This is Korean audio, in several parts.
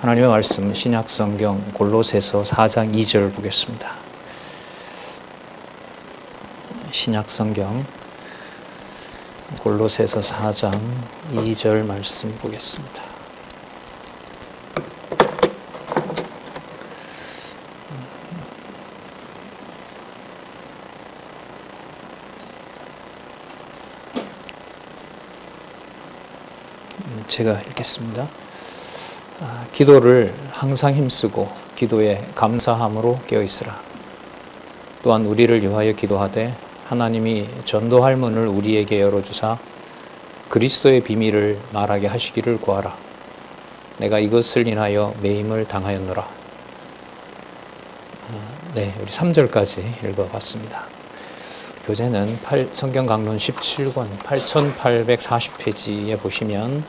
하나님의 말씀 신약성경 골로새서 4장 2절 보겠습니다. 신약성경 골로새서 4장 2절 말씀 보겠습니다. 제가 읽겠습니다. 기도를 항상 힘쓰고 기도에 감사함으로 깨어있으라. 또한 우리를 위하여 기도하되 하나님이 전도할 문을 우리에게 열어주사 그리스도의 비밀을 말하게 하시기를 구하라. 내가 이것을 인하여 매임을 당하였노라. 네, 우리 3절까지 읽어봤습니다. 교재는 성경 강론 17권 8840페이지에 보시면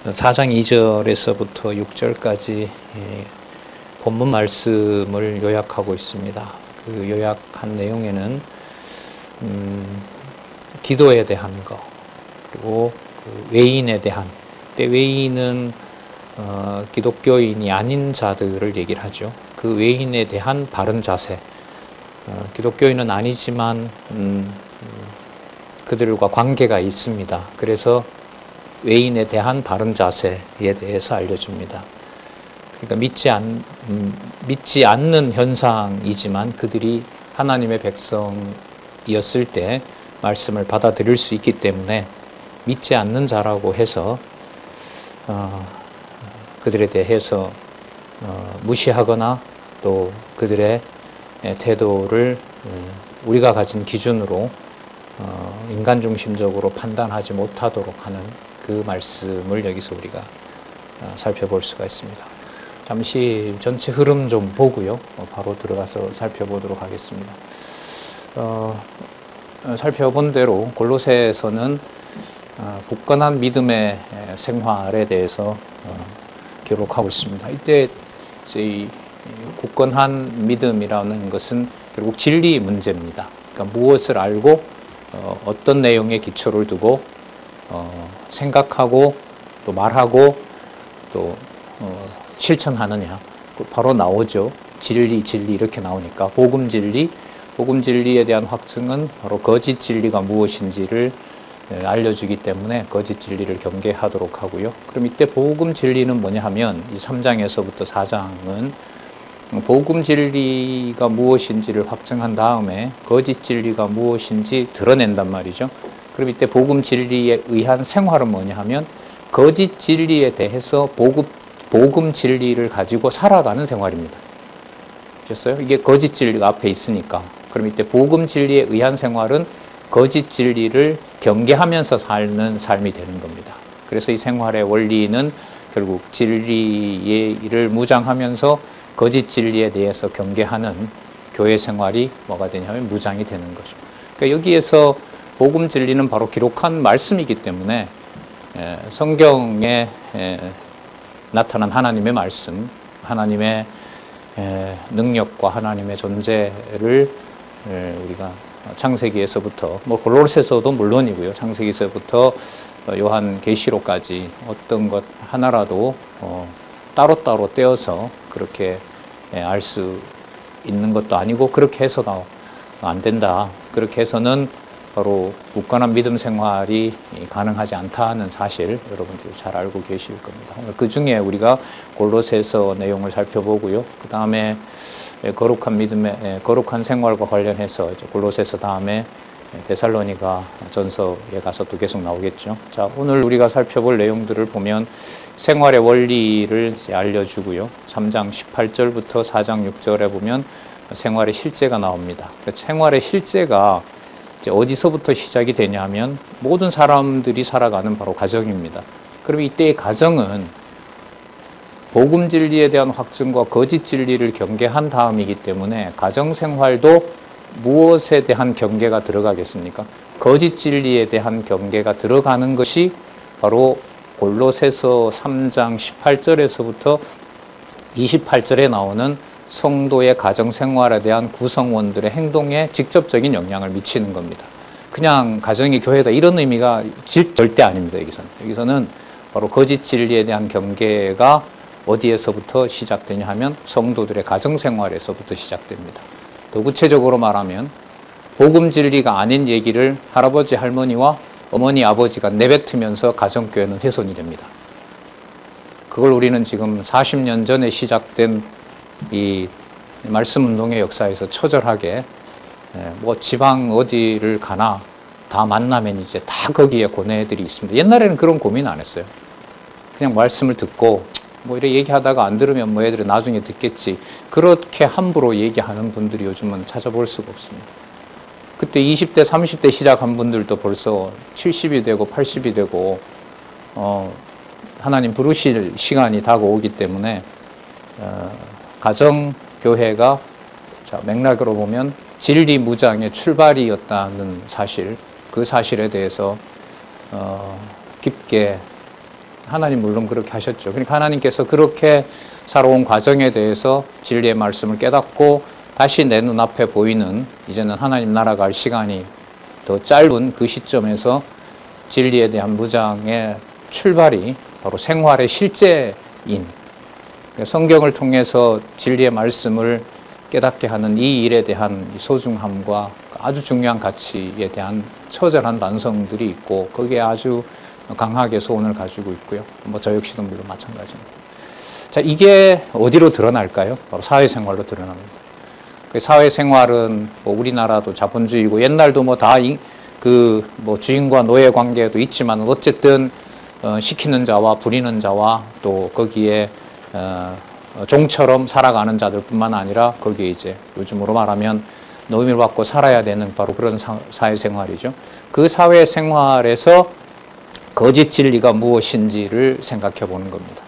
4장 2절에서부터 6절까지 본문 말씀을 요약하고 있습니다. 그 요약한 내용에는 기도에 대한 거, 그리고 그 외인에 대한, 외인은 기독교인이 아닌 자들을 얘기를 하죠. 그 외인에 대한 바른 자세, 기독교인은 아니지만 그들과 관계가 있습니다. 그래서 외인에 대한 바른 자세에 대해서 알려줍니다. 그러니까 믿지 않는 현상이지만 그들이 하나님의 백성이었을 때 말씀을 받아들일 수 있기 때문에 믿지 않는 자라고 해서 그들에 대해서 무시하거나 또 그들의 태도를 우리가 가진 기준으로 인간 중심적으로 판단하지 못하도록 하는 그 말씀을 여기서 우리가 살펴볼 수가 있습니다. 잠시 전체 흐름 좀 보고요. 바로 들어가서 살펴보도록 하겠습니다. 살펴본 대로 골로새에서는 굳건한 믿음의 생활에 대해서 기록하고 있습니다. 이때 이 굳건한 믿음이라는 것은 결국 진리 문제입니다. 그러니까 무엇을 알고 어떤 내용에 기초를 두고 생각하고 또 말하고 또 실천하느냐, 바로 나오죠. 진리 이렇게 나오니까 복음 진리에 대한 확증은 바로 거짓 진리가 무엇인지를 알려주기 때문에 거짓 진리를 경계하도록 하고요. 그럼 이때 복음 진리는 뭐냐 하면 이 3장에서부터 4장은 복음 진리가 무엇인지를 확증한 다음에 거짓 진리가 무엇인지 드러낸단 말이죠. 그럼 이때 복음 진리에 의한 생활은 뭐냐 하면 거짓 진리에 대해서 복음 진리를 가지고 살아가는 생활입니다. 보셨어요? 이게 거짓 진리가 앞에 있으니까. 그럼 이때 복음 진리에 의한 생활은 거짓 진리를 경계하면서 사는 삶이 되는 겁니다. 그래서 이 생활의 원리는 결국 진리의 일을 무장하면서 거짓 진리에 대해서 경계하는 교회 생활이 뭐가 되냐면 무장이 되는 거죠. 그러니까 여기에서 복음 진리는 바로 기록한 말씀이기 때문에 성경에 나타난 하나님의 말씀, 하나님의 능력과 하나님의 존재를 우리가 창세기에서부터 골로새서도 물론이고요. 창세기에서부터 요한계시록까지 어떤 것 하나라도 따로따로 떼어서 그렇게 알 수 있는 것도 아니고 그렇게 해서가 안 된다. 그렇게 해서는 바로 굳건한 믿음 생활이 가능하지 않다는 사실 여러분들 잘 알고 계실 겁니다. 그 중에 우리가 골로새서 내용을 살펴보고요. 그 다음에 거룩한 생활과 관련해서 골로새서 다음에 데살로니가 전서에 가서 또 계속 나오겠죠. 자, 오늘 우리가 살펴볼 내용들을 보면 생활의 원리를 알려주고요. 3장 18절부터 4장 6절에 보면 생활의 실제가 나옵니다. 생활의 실제가 이제 어디서부터 시작이 되냐면 모든 사람들이 살아가는 바로 가정입니다. 그럼 이때의 가정은 복음 진리에 대한 확증과 거짓 진리를 경계한 다음이기 때문에 가정 생활도 무엇에 대한 경계가 들어가겠습니까? 거짓 진리에 대한 경계가 들어가는 것이 바로 골로새서 3장 18절에서부터 28절에 나오는 성도의 가정생활에 대한 구성원들의 행동에 직접적인 영향을 미치는 겁니다. 그냥 가정이 교회다 이런 의미가 절대 아닙니다. 여기서는 바로 거짓 진리에 대한 경계가 어디에서부터 시작되냐 하면 성도들의 가정생활에서부터 시작됩니다. 더 구체적으로 말하면 복음 진리가 아닌 얘기를 할아버지 할머니와 어머니 아버지가 내뱉으면서 가정교회는 훼손이 됩니다. 그걸 우리는 지금 40년 전에 시작된 이 말씀운동의 역사에서 처절하게 뭐 지방 어디를 가나 다 만나면 이제 다 거기에 고뇌들이 있습니다. 옛날에는 그런 고민 안 했어요. 그냥 말씀을 듣고 뭐 이렇게 얘기하다가 안 들으면 뭐 애들이 나중에 듣겠지. 그렇게 함부로 얘기하는 분들이 요즘은 찾아볼 수가 없습니다. 그때 20대, 30대 시작한 분들도 벌써 70이 되고 80이 되고 하나님 부르실 시간이 다가오기 때문에 가정교회가 맥락으로 보면 진리 무장의 출발이었다는 사실, 그 사실에 대해서 깊게 하나님 물론 그렇게 하셨죠. 그러니까 하나님께서 그렇게 살아온 과정에 대해서 진리의 말씀을 깨닫고 다시 내 눈앞에 보이는 이제는 하나님 나라가 할 시간이 더 짧은 그 시점에서 진리에 대한 무장의 출발이 바로 생활의 실제인 성경을 통해서 진리의 말씀을 깨닫게 하는 이 일에 대한 소중함과 아주 중요한 가치에 대한 처절한 반성들이 있고 거기에 아주 강하게 소원을 가지고 있고요. 뭐 저 역시도 물론 마찬가지입니다. 자, 이게 어디로 드러날까요? 바로 사회생활로 드러납니다. 그 사회생활은 뭐 우리나라도 자본주의고 옛날도 뭐 다 뭐 주인과 노예 관계도 있지만 어쨌든 시키는 자와 부리는 자와 또 거기에 종처럼 살아가는 자들뿐만 아니라 거기에 이제 요즘으로 말하면 노임을 받고 살아야 되는 바로 그런 사회생활이죠. 그 사회생활에서 거짓 진리가 무엇인지를 생각해 보는 겁니다.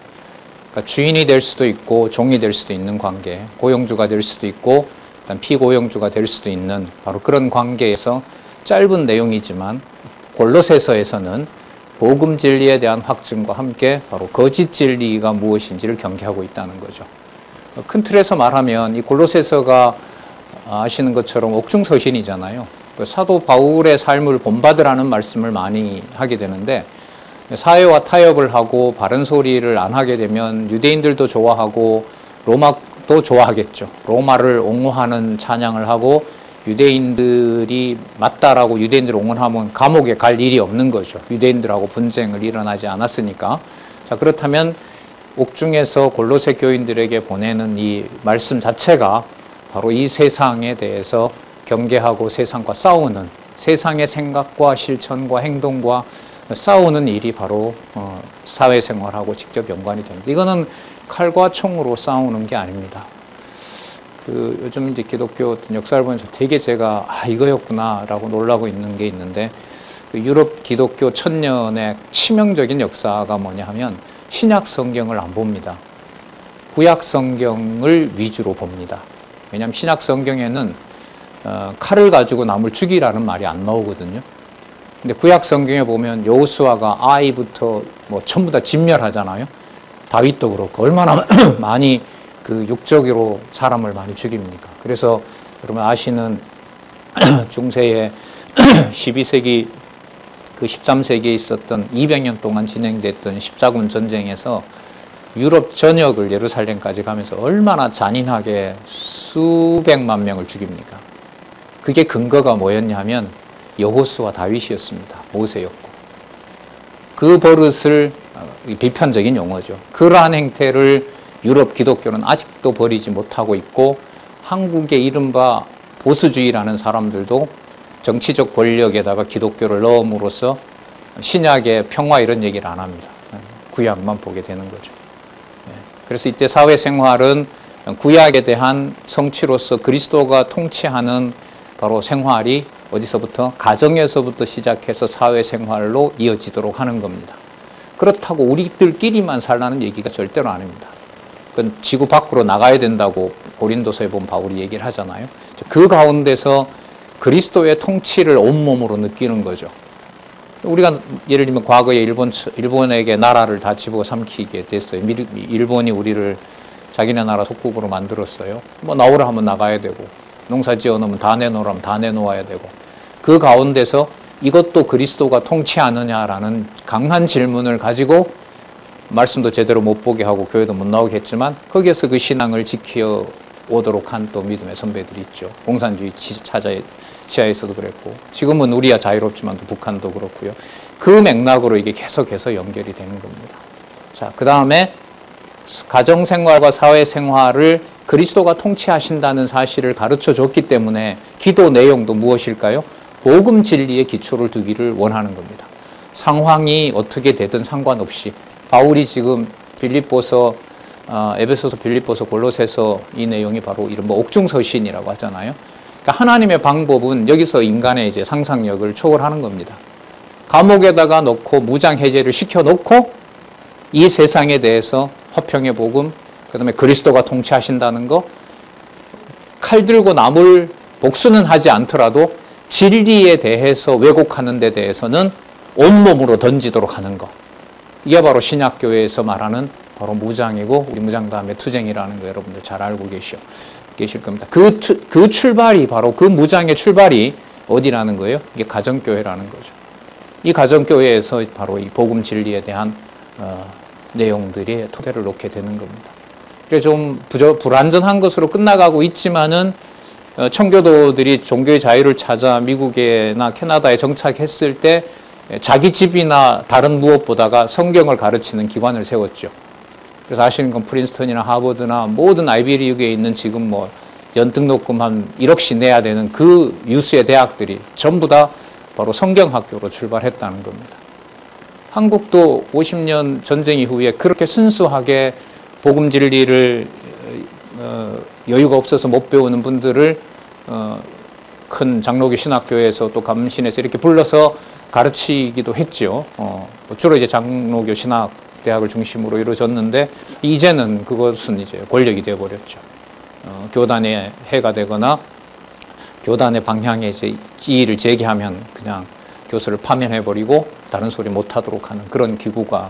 그러니까 주인이 될 수도 있고 종이 될 수도 있는 관계, 고용주가 될 수도 있고 일단 피고용주가 될 수도 있는 바로 그런 관계에서 짧은 내용이지만 골로새서에서는 복음 진리에 대한 확증과 함께 바로 거짓 진리가 무엇인지를 경계하고 있다는 거죠. 큰 틀에서 말하면 이 골로새서가 아시는 것처럼 옥중서신이잖아요. 사도 바울의 삶을 본받으라는 말씀을 많이 하게 되는데 사회와 타협을 하고 바른 소리를 안 하게 되면 유대인들도 좋아하고 로마도 좋아하겠죠. 로마를 옹호하는 찬양을 하고 유대인들이 맞다라고 유대인들을 옹호하면 감옥에 갈 일이 없는 거죠. 유대인들하고 분쟁을 일어나지 않았으니까. 자, 그렇다면 옥중에서 골로새 교인들에게 보내는 이 말씀 자체가 바로 이 세상에 대해서 경계하고 세상과 싸우는 세상의 생각과 실천과 행동과 싸우는 일이 바로 사회생활하고 직접 연관이 됩니다. 이거는 칼과 총으로 싸우는 게 아닙니다. 요즘 이제 기독교 역사를 보면서 되게 제가 이거였구나라고 놀라고 있는 게 있는데 유럽 기독교 1000년의 치명적인 역사가 뭐냐 하면 신약 성경을 안 봅니다. 구약 성경을 위주로 봅니다. 왜냐하면 신약 성경에는 칼을 가지고 남을 죽이라는 말이 안 나오거든요. 근데 구약 성경에 보면 여호수아가 아이부터 뭐 전부 다 진멸하잖아요. 다윗도 그렇고 얼마나 많이 그 육적으로 사람을 많이 죽입니까? 그래서 여러분 아시는 중세의 12세기 그 13세기에 있었던 200년 동안 진행됐던 십자군 전쟁에서 유럽 전역을 예루살렘까지 가면서 얼마나 잔인하게 수백만 명을 죽입니까? 그게 근거가 뭐였냐 하면 여호수아 다윗이었습니다. 모세였고. 그 버릇을 비판적인 용어죠. 그러한 행태를 유럽 기독교는 아직도 버리지 못하고 있고 한국의 이른바 보수주의라는 사람들도 정치적 권력에다가 기독교를 넣음으로써 신약의 평화 이런 얘기를 안 합니다. 구약만 보게 되는 거죠. 그래서 이때 사회생활은 구약에 대한 성취로서 그리스도가 통치하는 바로 생활이 어디서부터? 가정에서부터 시작해서 사회생활로 이어지도록 하는 겁니다. 그렇다고 우리들끼리만 살라는 얘기가 절대로 아닙니다. 그건 지구 밖으로 나가야 된다고 고린도서에 보면 바울이 얘기를 하잖아요. 그 가운데서 그리스도의 통치를 온몸으로 느끼는 거죠. 우리가 예를 들면 과거에 일본에게 나라를 다 집어삼키게 됐어요. 일본이 우리를 자기네 나라 속국으로 만들었어요. 뭐 나오라 하면 나가야 되고 농사 지어놓으면 다 내놓으라면 다 내놓아야 되고 그 가운데서 이것도 그리스도가 통치하느냐라는 강한 질문을 가지고 말씀도 제대로 못 보게 하고 교회도 못 나오게 했지만 거기에서 그 신앙을 지켜오도록 한 또 믿음의 선배들이 있죠. 공산주의 지하에서도 그랬고 지금은 우리야 자유롭지만 또 북한도 그렇고요. 그 맥락으로 이게 계속해서 연결이 되는 겁니다. 자, 그 다음에 가정생활과 사회생활을 그리스도가 통치하신다는 사실을 가르쳐 줬기 때문에 기도 내용도 무엇일까요? 복음 진리의 기초를 두기를 원하는 겁니다. 상황이 어떻게 되든 상관없이 바울이 지금 빌립보서, 에베소서, 빌립보서, 골로새서 이 내용이 바로 이른바 옥중서신이라고 하잖아요. 그러니까 하나님의 방법은 여기서 인간의 이제 상상력을 초월하는 겁니다. 감옥에다가 놓고 무장 해제를 시켜놓고 이 세상에 대해서 화평의 복음, 그 다음에 그리스도가 통치하신다는 거, 칼 들고 남을 복수는 하지 않더라도 진리에 대해서 왜곡하는 데 대해서는 온몸으로 던지도록 하는 거. 이게 바로 신약교회에서 말하는 바로 무장이고 우리 무장 다음에 투쟁이라는 거 여러분들 잘 알고 계실 겁니다. 그 출발이 바로 그 무장의 출발이 어디라는 거예요? 이게 가정교회라는 거죠. 이 가정교회에서 바로 이 복음 진리에 대한 내용들이 토대를 놓게 되는 겁니다. 그래서 좀 불완전한 것으로 끝나가고 있지만은 청교도들이 종교의 자유를 찾아 미국이나 캐나다에 정착했을 때 자기 집이나 다른 무엇보다가 성경을 가르치는 기관을 세웠죠. 그래서 아시는 건 프린스턴이나 하버드나 모든 아이비리그에 있는 지금 뭐 연등록금 한 1억씩 내야 되는 그 유수의 대학들이 전부 다 바로 성경학교로 출발했다는 겁니다. 한국도 50년 전쟁 이후에 그렇게 순수하게 복음 진리를 여유가 없어서 못 배우는 분들을 큰 장로교 신학교에서 또 감신에서 이렇게 불러서 가르치기도 했죠. 주로 이제 장로교 신학대학을 중심으로 이루어졌는데 이제는 그것은 이제 권력이 되어버렸죠. 교단의 해가 되거나 교단의 방향에 이제 이의를 제기하면 그냥 교수를 파면해버리고 다른 소리 못하도록 하는 그런 기구가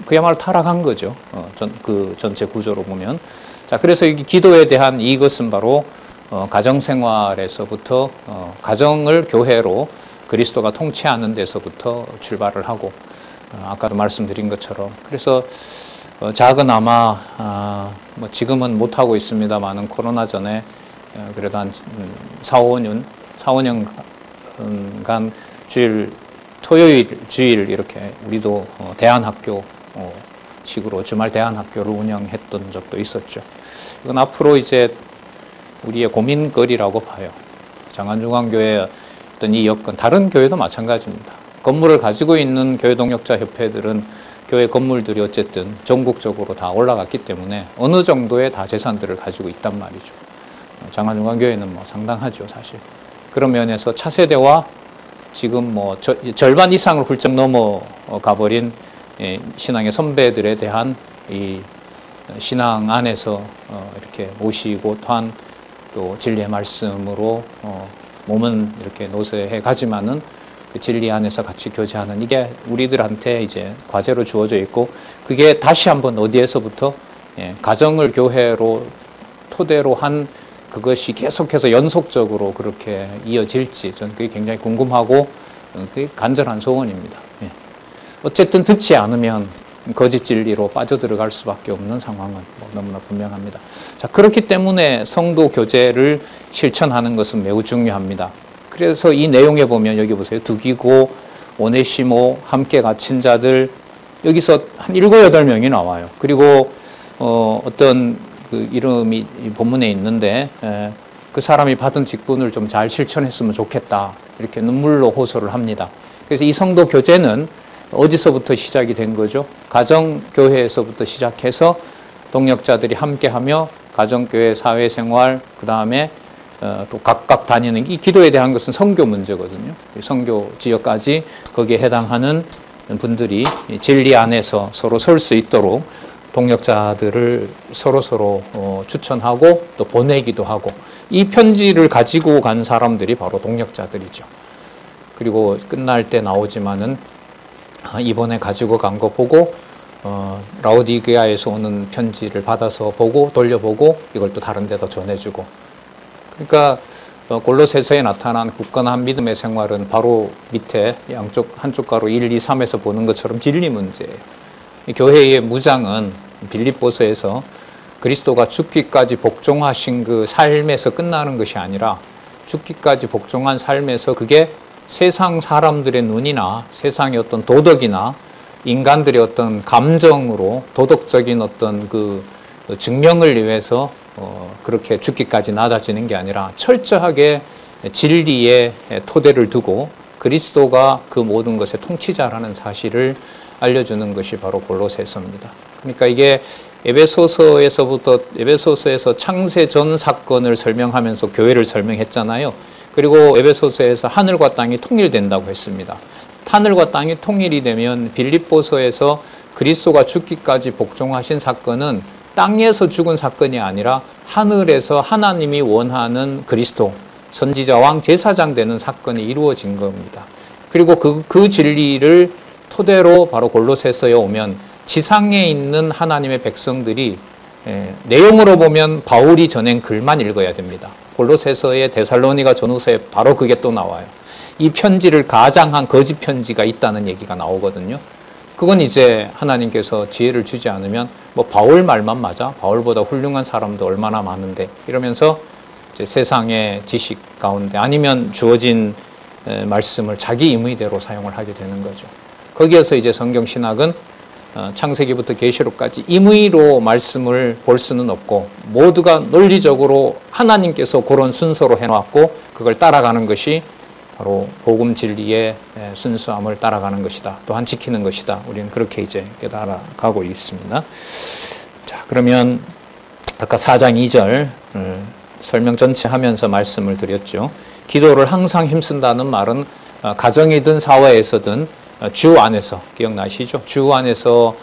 그야말로 타락한 거죠. 그 전체 구조로 보면. 자, 그래서 이 기도에 대한 이것은 바로 가정생활에서부터 가정을 교회로 그리스도가 통치하는 데서부터 출발을 하고 아까도 말씀드린 것처럼 그래서 작은아마 뭐 지금은 못하고 있습니다만은 코로나 전에 그래도 한 4-5년간 토요일, 주일 이렇게 우리도 대안학교 식으로 주말 대안학교를 운영했던 적도 있었죠. 이건 앞으로 이제 우리의 고민거리라고 봐요. 장안중앙교회 어떤 이 여건, 다른 교회도 마찬가지입니다. 건물을 가지고 있는 교회 동역자 협회들은 교회 건물들이 어쨌든 전국적으로 다 올라갔기 때문에 어느 정도의 다 재산들을 가지고 있단 말이죠. 장안중앙교회는 뭐 상당하죠, 사실. 그런 면에서 차세대와 지금 뭐 절반 이상을 훌쩍 넘어가 버린 신앙의 선배들에 대한 이 신앙 안에서 이렇게 모시고 또한 또 진리의 말씀으로 몸은 이렇게 노쇠해 가지만은 그 진리 안에서 같이 교제하는 이게 우리들한테 이제 과제로 주어져 있고 그게 다시 한번 어디에서부터 가정을 교회로 토대로 한 그것이 계속해서 연속적으로 그렇게 이어질지 저는 그게 굉장히 궁금하고 그게 간절한 소원입니다. 어쨌든 듣지 않으면 거짓 진리로 빠져들어갈 수밖에 없는 상황은 뭐 너무나 분명합니다. 자, 그렇기 때문에 성도 교제를 실천하는 것은 매우 중요합니다. 그래서 이 내용에 보면 여기 보세요. 두기고, 오네시모, 함께 갇힌 자들 여기서 한 7, 8명이 나와요. 그리고 어떤 그 이름이 본문에 있는데 그 사람이 받은 직분을 좀 잘 실천했으면 좋겠다. 이렇게 눈물로 호소를 합니다. 그래서 이 성도 교제는 어디서부터 시작이 된 거죠? 가정교회에서부터 시작해서 동역자들이 함께하며 가정교회 사회생활 그 다음에 또 각각 다니는 이 기도에 대한 것은 선교 문제거든요. 선교 지역까지 거기에 해당하는 분들이 진리 안에서 서로 설 수 있도록 동역자들을 서로 추천하고 또 보내기도 하고 이 편지를 가지고 간 사람들이 바로 동역자들이죠. 그리고 끝날 때 나오지만은 이번에 가지고 간 거 보고 라오디게아에서 오는 편지를 받아서 보고 돌려보고 이걸 또 다른 데다 전해주고 그러니까 골로새서에 나타난 굳건한 믿음의 생활은 바로 밑에 한쪽 가로 1, 2, 3에서 보는 것처럼 진리 문제예요. 교회의 무장은 빌립보서에서 그리스도가 죽기까지 복종하신 그 삶에서 끝나는 것이 아니라 죽기까지 복종한 삶에서 그게 세상 사람들의 눈이나 세상의 어떤 도덕이나 인간들의 어떤 감정으로 도덕적인 어떤 그 증명을 위해서 그렇게 죽기까지 낮아지는 게 아니라 철저하게 진리의 토대를 두고 그리스도가 그 모든 것의 통치자라는 사실을 알려주는 것이 바로 골로새서입니다. 그러니까 이게 에베소서에서 창세 전 사건을 설명하면서 교회를 설명했잖아요. 그리고 에베소서에서 하늘과 땅이 통일된다고 했습니다. 하늘과 땅이 통일이 되면 빌립보서에서 그리스도가 죽기까지 복종하신 사건은 땅에서 죽은 사건이 아니라 하늘에서 하나님이 원하는 그리스도, 선지자 왕 제사장 되는 사건이 이루어진 겁니다. 그리고 그 진리를 토대로 바로 골로새서에 오면 지상에 있는 하나님의 백성들이 내용으로 보면 바울이 전한 글만 읽어야 됩니다. 골로새서의 데살로니가 전후서에 바로 그게 또 나와요. 이 편지를 가장한 거짓 편지가 있다는 얘기가 나오거든요. 그건 이제 하나님께서 지혜를 주지 않으면 뭐 바울 말만 맞아? 바울보다 훌륭한 사람도 얼마나 많은데 이러면서 이제 세상의 지식 가운데 아니면 주어진 말씀을 자기 임의대로 사용을 하게 되는 거죠. 거기에서 이제 성경신학은 창세기부터 계시록까지 임의로 말씀을 볼 수는 없고 모두가 논리적으로 하나님께서 그런 순서로 해놨고 그걸 따라가는 것이 바로 복음 진리의 순수함을 따라가는 것이다. 또한 지키는 것이다. 우리는 그렇게 이제 깨달아가고 있습니다. 자, 그러면 아까 4장 2절 설명 전체 하면서 말씀을 드렸죠. 기도를 항상 힘쓴다는 말은 가정이든 사회에서든 주 안에서 기억나시죠? 주 안에서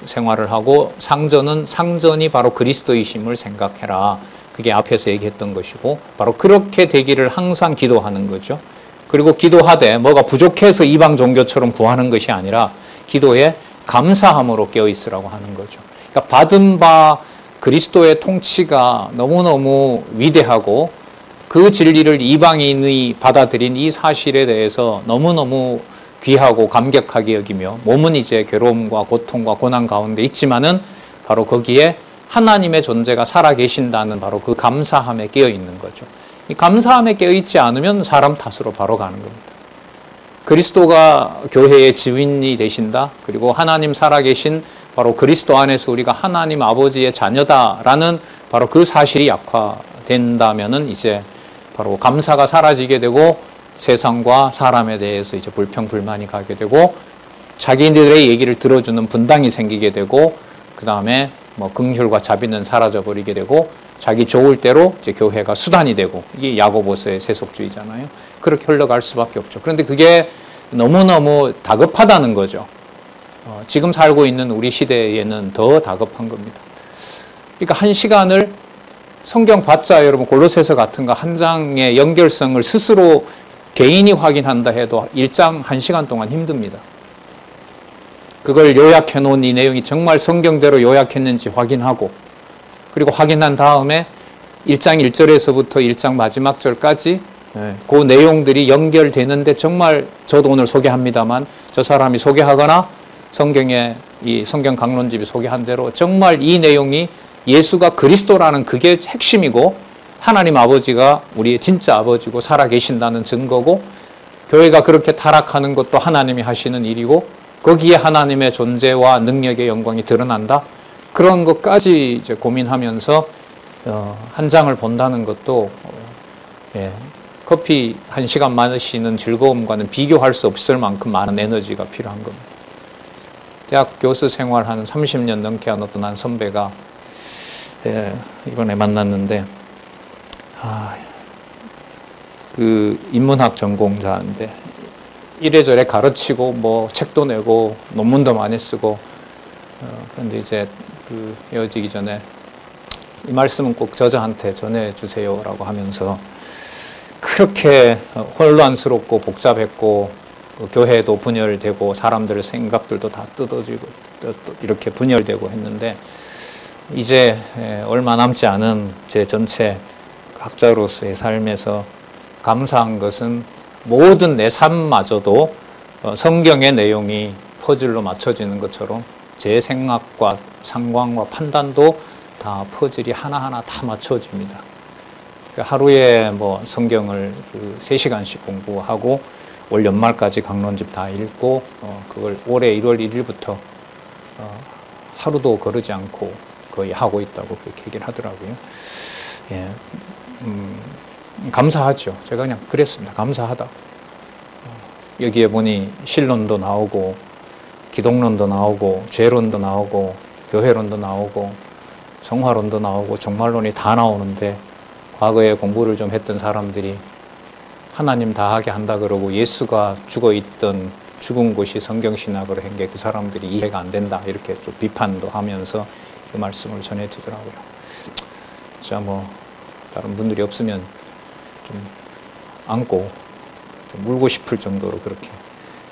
생활을 하고 상전이 바로 그리스도이심을 생각해라. 그게 앞에서 얘기했던 것이고 바로 그렇게 되기를 항상 기도하는 거죠. 그리고 기도하되 뭐가 부족해서 이방 종교처럼 구하는 것이 아니라 기도에 감사함으로 깨어 있으라고 하는 거죠. 그러니까 받은 바 그리스도의 통치가 너무너무 위대하고 그 진리를 이방인이 받아들인 이 사실에 대해서 너무너무 귀하고 감격하게 여기며 몸은 이제 괴로움과 고통과 고난 가운데 있지만은 바로 거기에 하나님의 존재가 살아계신다는 바로 그 감사함에 깨어 있는 거죠. 이 감사함에 깨어 있지 않으면 사람 탓으로 바로 가는 겁니다. 그리스도가 교회의 주인이 되신다. 그리고 하나님 살아계신 바로 그리스도 안에서 우리가 하나님 아버지의 자녀다라는 바로 그 사실이 약화된다면은 이제 바로 감사가 사라지게 되고 세상과 사람에 대해서 이제 불평불만이 가게 되고 자기들의 얘기를 들어주는 분당이 생기게 되고 그 다음에 뭐 긍휼과 자비는 사라져 버리게 되고 자기 좋을 대로 이제 교회가 수단이 되고 이게 야고보서의 세속주의잖아요. 그렇게 흘러갈 수밖에 없죠. 그런데 그게 너무너무 다급하다는 거죠. 지금 살고 있는 우리 시대에는 더 다급한 겁니다. 그러니까 한 시간을 성경 봤자 여러분 골로새서 같은 거 한 장의 연결성을 스스로 개인이 확인한다 해도 1장 1시간 동안 힘듭니다. 그걸 요약해 놓은 이 내용이 정말 성경대로 요약했는지 확인하고 그리고 확인한 다음에 1장 1절에서부터 1장 마지막 절까지 그 내용들이 연결되는데 정말 저도 오늘 소개합니다만 저 사람이 소개하거나 성경의 이 성경 강론집이 소개한 대로 정말 이 내용이 예수가 그리스도라는 그게 핵심이고 하나님 아버지가 우리의 진짜 아버지고 살아계신다는 증거고 교회가 그렇게 타락하는 것도 하나님이 하시는 일이고 거기에 하나님의 존재와 능력의 영광이 드러난다. 그런 것까지 이제 고민하면서 한 장을 본다는 것도 커피 1시간 마시는 즐거움과는 비교할 수 없을 만큼 많은 에너지가 필요한 겁니다. 대학 교수 생활 한 30년 넘게 한 어떤 한 선배가 이번에 만났는데 그 인문학 전공자인데 이래저래 가르치고 뭐 책도 내고 논문도 많이 쓰고 그런데 이제 그 헤어지기 전에 이 말씀은 꼭 저자한테 전해주세요라고 하면서 그렇게 혼란스럽고 복잡했고 교회도 분열되고 사람들의 생각들도 다 뜯어지고 이렇게 분열되고 했는데 이제 얼마 남지 않은 제 전체 학자로서의 삶에서 감사한 것은 모든 내 삶마저도 성경의 내용이 퍼즐로 맞춰지는 것처럼 제 생각과 상관과 판단도 다 퍼즐이 하나하나 다 맞춰집니다. 하루에 뭐 성경을 3시간씩 공부하고 올 연말까지 강론집 다 읽고 그걸 올해 1월 1일부터 하루도 거르지 않고 거의 하고 있다고 그렇게 얘기를 하더라고요. 예, 감사하죠. 제가 그냥 그랬습니다. 감사하다. 여기에 보니 신론도 나오고 기독론도 나오고 죄론도 나오고 교회론도 나오고 성화론도 나오고 종말론이 다 나오는데 과거에 공부를 좀 했던 사람들이 하나님 다 하게 한다 그러고 예수가 죽은 곳이 성경신학으로 한 게 그 사람들이 이해가 안 된다 이렇게 좀 비판도 하면서 그 말씀을 전해주더라고요. 자, 뭐 다른 분들이 없으면 좀 안고 좀 울고 싶을 정도로 그렇게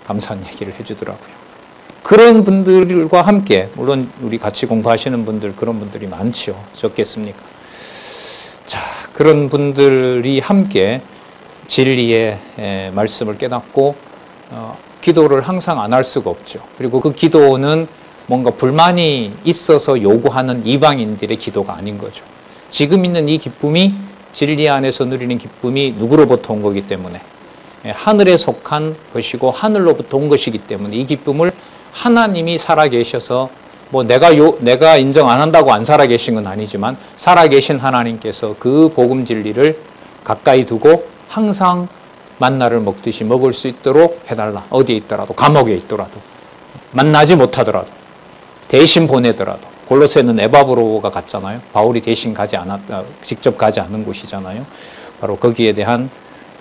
감사한 얘기를 해주더라고요. 그런 분들과 함께 물론 우리 같이 공부하시는 분들 그런 분들이 많지요. 적겠습니까? 자, 그런 분들이 함께 진리의 말씀을 깨닫고 기도를 항상 안 할 수가 없죠. 그리고 그 기도는 뭔가 불만이 있어서 요구하는 이방인들의 기도가 아닌 거죠. 지금 있는 이 기쁨이 진리 안에서 누리는 기쁨이 누구로부터 온 거기 때문에 하늘에 속한 것이고 하늘로부터 온 것이기 때문에 이 기쁨을 하나님이 살아계셔서 뭐 내가 인정 안 한다고 안 살아계신 건 아니지만 살아계신 하나님께서 그 복음 진리를 가까이 두고 항상 만나를 먹듯이 먹을 수 있도록 해달라. 어디에 있더라도 감옥에 있더라도 만나지 못하더라도 대신 보내더라도 골로새는 에바브로가 갔잖아요. 바울이 대신 직접 가지 않은 곳이잖아요. 바로 거기에 대한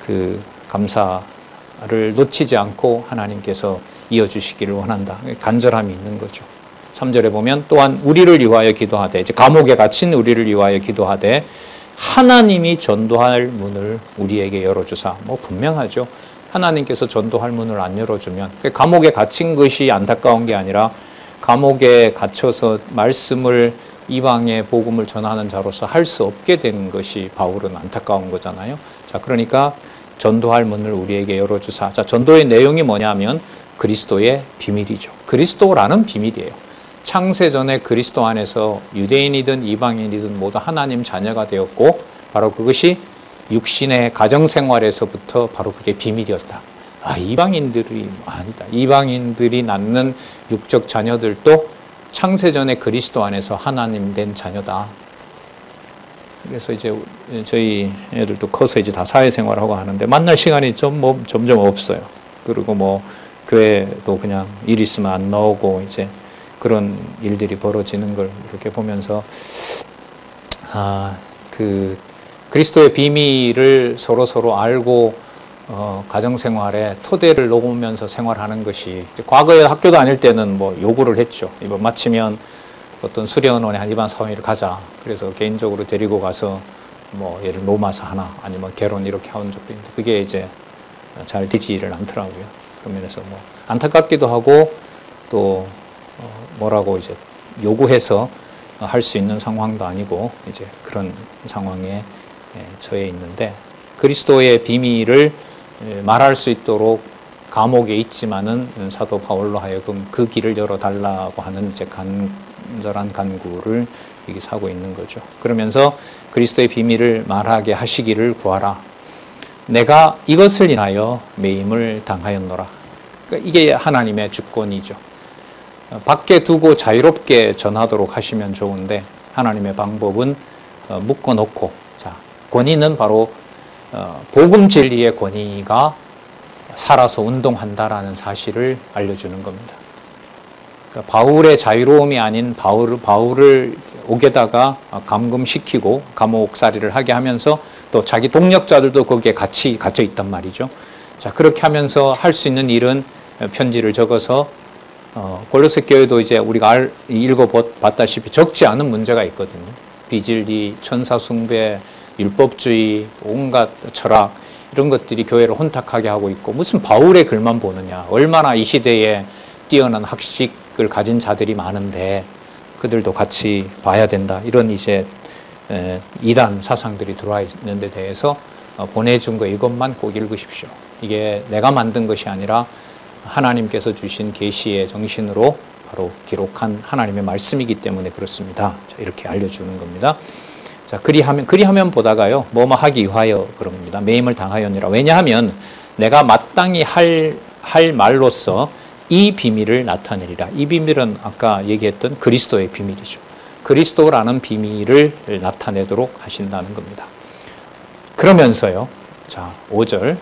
그 감사를 놓치지 않고 하나님께서 이어주시기를 원한다. 간절함이 있는 거죠. 3절에 보면 또한 우리를 위하여 기도하되 이제 감옥에 갇힌 우리를 위하여 기도하되 하나님이 전도할 문을 우리에게 열어주사. 뭐 분명하죠. 하나님께서 전도할 문을 안 열어주면 감옥에 갇힌 것이 안타까운 게 아니라 감옥에 갇혀서 말씀을 이방의 복음을 전하는 자로서 할 수 없게 되는 것이 바울은 안타까운 거잖아요. 자, 그러니까 전도할 문을 우리에게 열어주사. 자, 전도의 내용이 뭐냐면 그리스도의 비밀이죠. 그리스도라는 비밀이에요. 창세전에 그리스도 안에서 유대인이든 이방인이든 모두 하나님 자녀가 되었고 바로 그것이 육신의 가정생활에서부터 바로 그게 비밀이었다. 이방인들이 아니다. 이방인들이 낳는 육적 자녀들도 창세전에 그리스도 안에서 하나님 된 자녀다. 그래서 이제 저희 애들도 커서 이제 다 사회생활하고 하는데 만날 시간이 점점 없어요. 그리고 뭐 교회도 그냥 일 있으면 안 나오고 이제 그런 일들이 벌어지는 걸 이렇게 보면서 그 그리스도의 비밀을 서로 알고 가정생활에 토대를 놓으면서 생활하는 것이 과거에 학교 다닐 때는 뭐 요구를 했죠. 이번 마치면 어떤 수련원에 한 2박 3일을 가자. 그래서 개인적으로 데리고 가서 뭐 예를 노마사 하나 아니면 결혼 이렇게 한 적도 있는데 그게 이제 잘 되지를 않더라고요. 그런 면에서 뭐 안타깝기도 하고 또 뭐라고 이제 요구해서 할 수 있는 상황도 아니고 이제 그런 상황에 처해 있는데 그리스도의 비밀을 말할 수 있도록 감옥에 있지만은 사도 바울로 하여금 그 길을 열어달라고 하는 이제 간절한 간구를 여기서 하고 있는 거죠. 그러면서 그리스도의 비밀을 말하게 하시기를 구하라. 내가 이것을 인하여 매임을 당하였노라. 그러니까 이게 하나님의 주권이죠. 밖에 두고 자유롭게 전하도록 하시면 좋은데 하나님의 방법은 묶어놓고 자 권위는 바로 복음 진리의 권위가 살아서 운동한다라는 사실을 알려주는 겁니다. 그러니까 바울의 자유로움이 아닌 바울을 옥에다가 감금시키고 감옥살이를 하게 하면서 또 자기 동력자들도 거기에 같이 갇혀 있단 말이죠. 자 그렇게 하면서 할 수 있는 일은 편지를 적어서 골로새 교회도 이제 우리가 읽어봤다시피 적지 않은 문제가 있거든요. 비진리, 천사숭배, 율법주의, 온갖 철학 이런 것들이 교회를 혼탁하게 하고 있고 무슨 바울의 글만 보느냐. 얼마나 이 시대에 뛰어난 학식을 가진 자들이 많은데 그들도 같이 봐야 된다. 이런 이제 이단 사상들이 들어와 있는 데 대해서 보내준 거 이것만 꼭 읽으십시오. 이게 내가 만든 것이 아니라 하나님께서 주신 계시의 정신으로 바로 기록한 하나님의 말씀이기 때문에 그렇습니다. 자, 이렇게 알려주는 겁니다. 자, 그리하면 보다가요, 뭐뭐 하기 위하여 그럽니다. 매임을 당하였느라. 왜냐하면 내가 마땅히 할 말로써 이 비밀을 나타내리라. 이 비밀은 아까 얘기했던 그리스도의 비밀이죠. 그리스도라는 비밀을 나타내도록 하신다는 겁니다. 그러면서요, 자, 5절,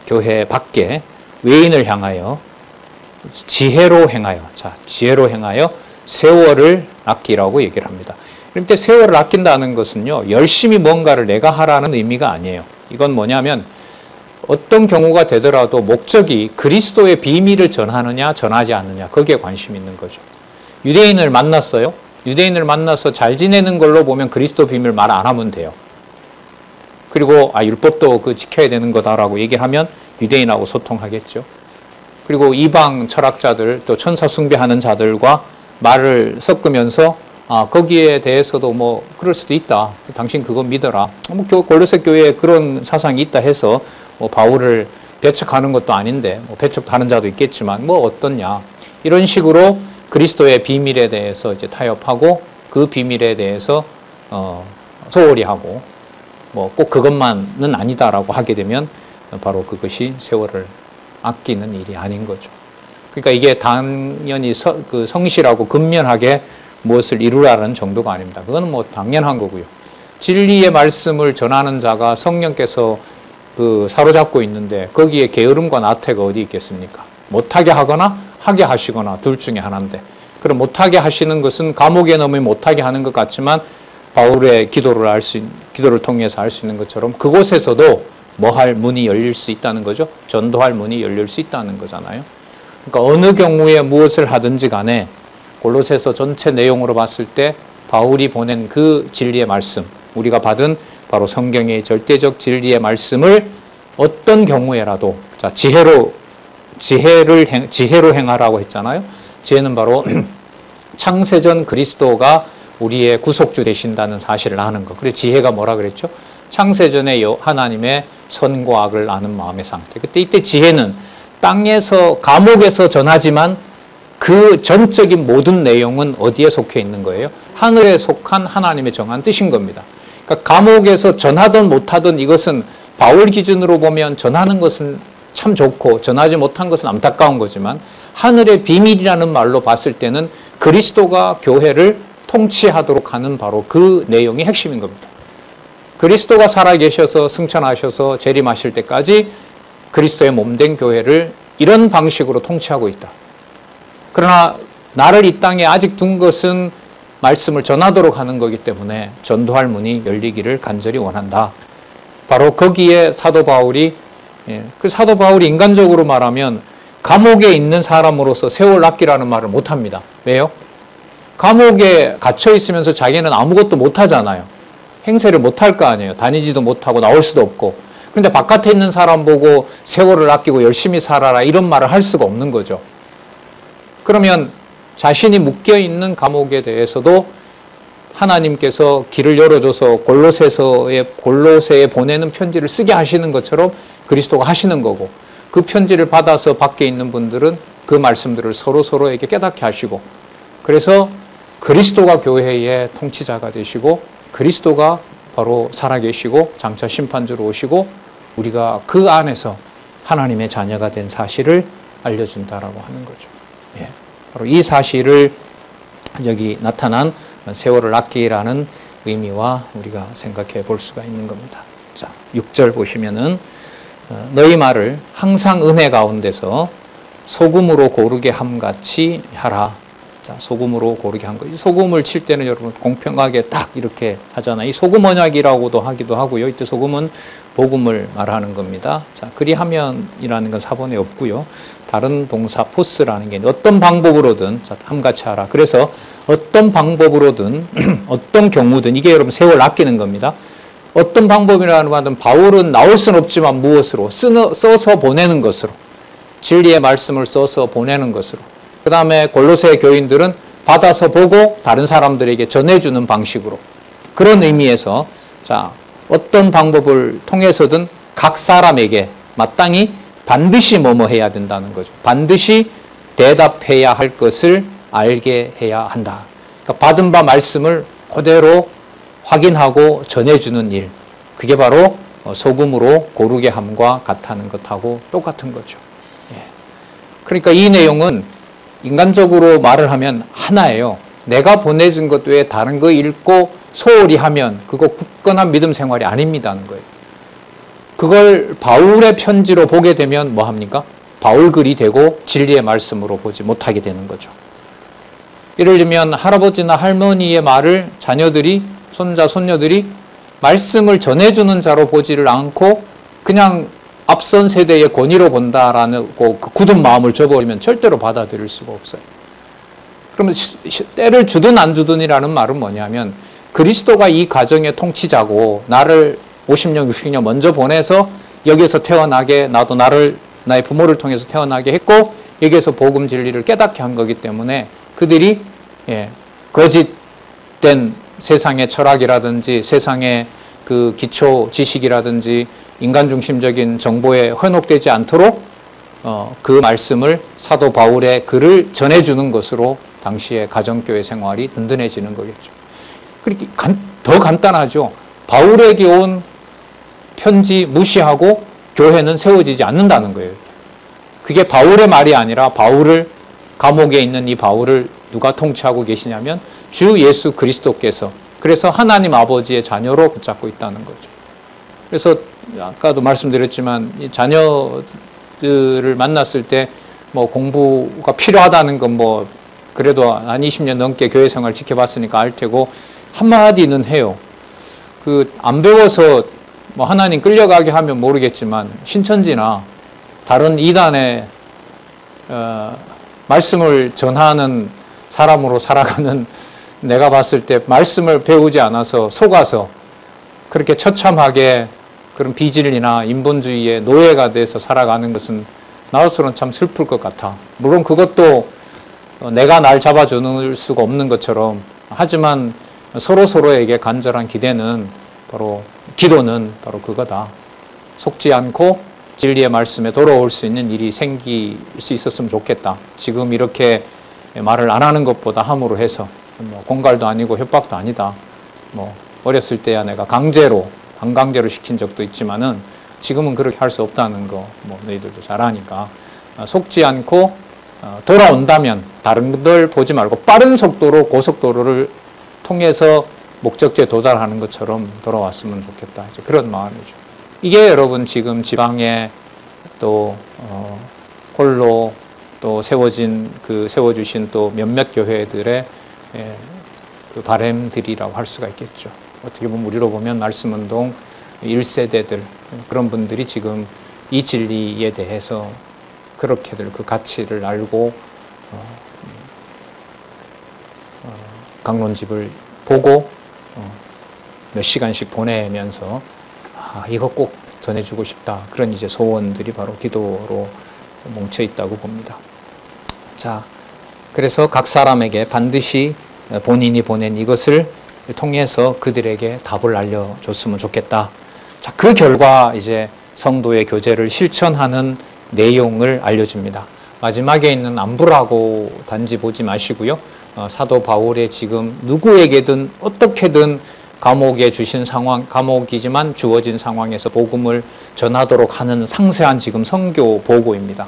교회 밖에 외인을 향하여 지혜로 행하여, 자, 지혜로 행하여 세월을 아끼라고 얘기를 합니다. 그런데 세월을 아낀다는 것은요, 열심히 뭔가를 내가 하라는 의미가 아니에요. 이건 뭐냐면 어떤 경우가 되더라도 목적이 그리스도의 비밀을 전하느냐 전하지 않느냐, 거기에 관심이 있는 거죠. 유대인을 만났어요. 유대인을 만나서 잘 지내는 걸로 보면 그리스도 비밀 말 안 하면 돼요. 그리고 율법도 그 지켜야 되는 거다라고 얘기를 하면 유대인하고 소통하겠죠. 그리고 이방 철학자들 또 천사 숭배하는 자들과 말을 섞으면서 거기에 대해서도 뭐 그럴 수도 있다. 당신 그거 믿어라. 뭐 골로새 교회에 그런 사상이 있다 해서 뭐 바울을 배척하는 것도 아닌데, 뭐 배척하는 자도 있겠지만 뭐 어떻냐, 이런 식으로 그리스도의 비밀에 대해서 이제 타협하고 그 비밀에 대해서 소홀히 하고 뭐 꼭 그것만은 아니다라고 하게 되면 바로 그것이 세월을 아끼는 일이 아닌 거죠. 그러니까 이게 당연히 성실하고 근면하게 무엇을 이루라는 정도가 아닙니다. 그건 뭐 당연한 거고요. 진리의 말씀을 전하는 자가 성령께서 사로잡고 있는데 거기에 게으름과 나태가 어디 있겠습니까? 못하게 하거나 하게 하시거나 둘 중에 하나인데, 그럼 못하게 하시는 것은 감옥에 넣으면 못하게 하는 것 같지만 바울의 기도를 통해서 할 수 있는 것처럼 그곳에서도 뭐 할 문이 열릴 수 있다는 거죠. 전도할 문이 열릴 수 있다는 거잖아요. 그러니까 어느 경우에 무엇을 하든지 간에 골로새서 전체 내용으로 봤을 때 바울이 보낸 그 진리의 말씀, 우리가 받은 바로 성경의 절대적 진리의 말씀을 어떤 경우에라도, 자, 지혜로 행하라고 했잖아요. 지혜는 바로 창세전 그리스도가 우리의 구속주 되신다는 사실을 아는 것. 그래서 지혜가 뭐라 그랬죠? 창세전에 하나님의 선과 악을 아는 마음의 상태. 이때 지혜는 땅에서, 감옥에서 전하지만 그 전적인 모든 내용은 어디에 속해 있는 거예요? 하늘에 속한 하나님의 정한 뜻인 겁니다. 그러니까 감옥에서 전하든 못하든 이것은 바울 기준으로 보면 전하는 것은 참 좋고 전하지 못한 것은 안타까운 거지만 하늘의 비밀이라는 말로 봤을 때는 그리스도가 교회를 통치하도록 하는 바로 그 내용이 핵심인 겁니다. 그리스도가 살아계셔서 승천하셔서 재림하실 때까지 그리스도의 몸된 교회를 이런 방식으로 통치하고 있다. 그러나 나를 이 땅에 아직 둔 것은 말씀을 전하도록 하는 거기 때문에 전도할 문이 열리기를 간절히 원한다. 바로 거기에 사도 바울이 인간적으로 말하면 감옥에 있는 사람으로서 세월 아끼라는 말을 못합니다. 왜요? 감옥에 갇혀 있으면서 자기는 아무것도 못하잖아요. 행세를 못할 거 아니에요. 다니지도 못하고 나올 수도 없고. 그런데 바깥에 있는 사람 보고 세월을 아끼고 열심히 살아라 이런 말을 할 수가 없는 거죠. 그러면 자신이 묶여있는 감옥에 대해서도 하나님께서 길을 열어줘서 골로새에 보내는 편지를 쓰게 하시는 것처럼 그리스도가 하시는 거고, 그 편지를 받아서 밖에 있는 분들은 그 말씀들을 서로에게 깨닫게 하시고, 그래서 그리스도가 교회의 통치자가 되시고 그리스도가 바로 살아계시고 장차 심판주로 오시고 우리가 그 안에서 하나님의 자녀가 된 사실을 알려준다라고 하는 거죠. 예. 바로 이 사실을 여기 나타난 세월을 아끼라는 의미와 우리가 생각해 볼 수가 있는 겁니다. 자, 6절 보시면은 너희 말을 항상 은혜 가운데서 소금으로 고르게 함같이 하라. 자, 소금으로 고르게 한 거죠. 소금을 칠 때는 여러분 공평하게 딱 이렇게 하잖아요. 이 소금 언약이라고도 하기도 하고요. 이때 소금은 복음을 말하는 겁니다. 자, 그리하면이라는 건 사본에 없고요. 다른 동사 포스라는 게 어떤 방법으로든 함같이 하라. 그래서 어떤 방법으로든 어떤 경우든 이게 여러분 세월 아끼는 겁니다. 어떤 방법이라는 말은 바울은 나올 수는 없지만 무엇으로? 써서 보내는 것으로. 진리의 말씀을 써서 보내는 것으로. 그 다음에 골로새 교인들은 받아서 보고 다른 사람들에게 전해주는 방식으로. 그런 의미에서 자, 어떤 방법을 통해서든 각 사람에게 마땅히 반드시 뭐뭐 해야 된다는 거죠. 반드시 대답해야 할 것을 알게 해야 한다. 그러니까 받은 바 말씀을 그대로 확인하고 전해주는 일, 그게 바로 소금으로 고르게 함과 같다는 것하고 똑같은 거죠. 예. 그러니까 이 내용은 인간적으로 말을 하면 하나예요. 내가 보내준 것 외에 다른 거 읽고 소홀히 하면 그거 굳건한 믿음 생활이 아닙니다는 거예요. 그걸 바울의 편지로 보게 되면 뭐 합니까? 바울 글이 되고 진리의 말씀으로 보지 못하게 되는 거죠. 예를 들면 할아버지나 할머니의 말을 자녀들이, 손자, 손녀들이 말씀을 전해주는 자로 보지를 않고 그냥 앞선 세대의 권위로 본다라는 그 굳은 마음을 줘버리면 절대로 받아들일 수가 없어요. 그러면 때를 주든 안 주든이라는 말은 뭐냐면 그리스도가 이 가정의 통치자고 나를 50년, 60년 먼저 보내서 여기에서 태어나게, 나도 나의 부모를 통해서 태어나게 했고 여기에서 복음 진리를 깨닫게 한 거기 때문에 그들이 거짓된 세상의 철학이라든지 세상의 그 기초 지식이라든지 인간 중심적인 정보에 현혹되지 않도록 그 말씀을 사도 바울의 글을 전해주는 것으로 당시의 가정교회 생활이 든든해지는 거겠죠. 그렇게 더 간단하죠. 바울에게 온 편지 무시하고 교회는 세워지지 않는다는 거예요. 그게 바울의 말이 아니라 감옥에 있는 이 바울을 누가 통치하고 계시냐면 주 예수 그리스도께서, 그래서 하나님 아버지의 자녀로 붙잡고 있다는 거죠. 그래서 아까도 말씀드렸지만 이 자녀들을 만났을 때 뭐 공부가 필요하다는 건 뭐 그래도 한 20년 넘게 교회 생활 지켜봤으니까 알 테고 한마디는 해요. 안 배워서 뭐 하나님 끌려가게 하면 모르겠지만 신천지나 다른 이단의 말씀을 전하는 사람으로 살아가는 내가 봤을 때 말씀을 배우지 않아서 속아서 그렇게 처참하게 그런 비진리나 인본주의의 노예가 돼서 살아가는 것은 나로서는 참 슬플 것 같아. 물론 그것도 내가 날 잡아줄 수가 없는 것처럼, 하지만 서로에게 간절한 기도는 바로 그거다. 속지 않고 진리의 말씀에 돌아올 수 있는 일이 생길 수 있었으면 좋겠다. 지금 이렇게 말을 안 하는 것보다 함으로 해서 뭐 공갈도 아니고 협박도 아니다. 뭐 어렸을 때야 내가 반강제로 시킨 적도 있지만은 지금은 그렇게 할 수 없다는 거 뭐 너희들도 잘 아니까 속지 않고 돌아온다면 다른 분들 보지 말고 빠른 속도로 고속도로를 통해서 목적지에 도달하는 것처럼 돌아왔으면 좋겠다. 이제 그런 마음이죠. 이게 여러분 지금 지방에 또 홀로 또 세워주신 또 몇몇 교회들의 그 바람들이라고 할 수가 있겠죠. 어떻게 보면 우리로 보면 말씀운동 1세대들 그런 분들이 지금 이 진리에 대해서 그렇게들 그 가치를 알고 강론집을 보고 몇 시간씩 보내면서 이거 꼭 전해주고 싶다. 그런 이제 소원들이 바로 기도로 뭉쳐 있다고 봅니다. 자, 그래서 각 사람에게 반드시 본인이 보낸 이것을 통해서 그들에게 답을 알려줬으면 좋겠다. 자, 그 결과 이제 성도의 교제를 실천하는 내용을 알려줍니다. 마지막에 있는 안부라고 단지 보지 마시고요. 사도 바울의 지금 누구에게든 어떻게든 감옥에 주신 상황, 감옥이지만 주어진 상황에서 복음을 전하도록 하는 상세한 지금 선교 보고입니다.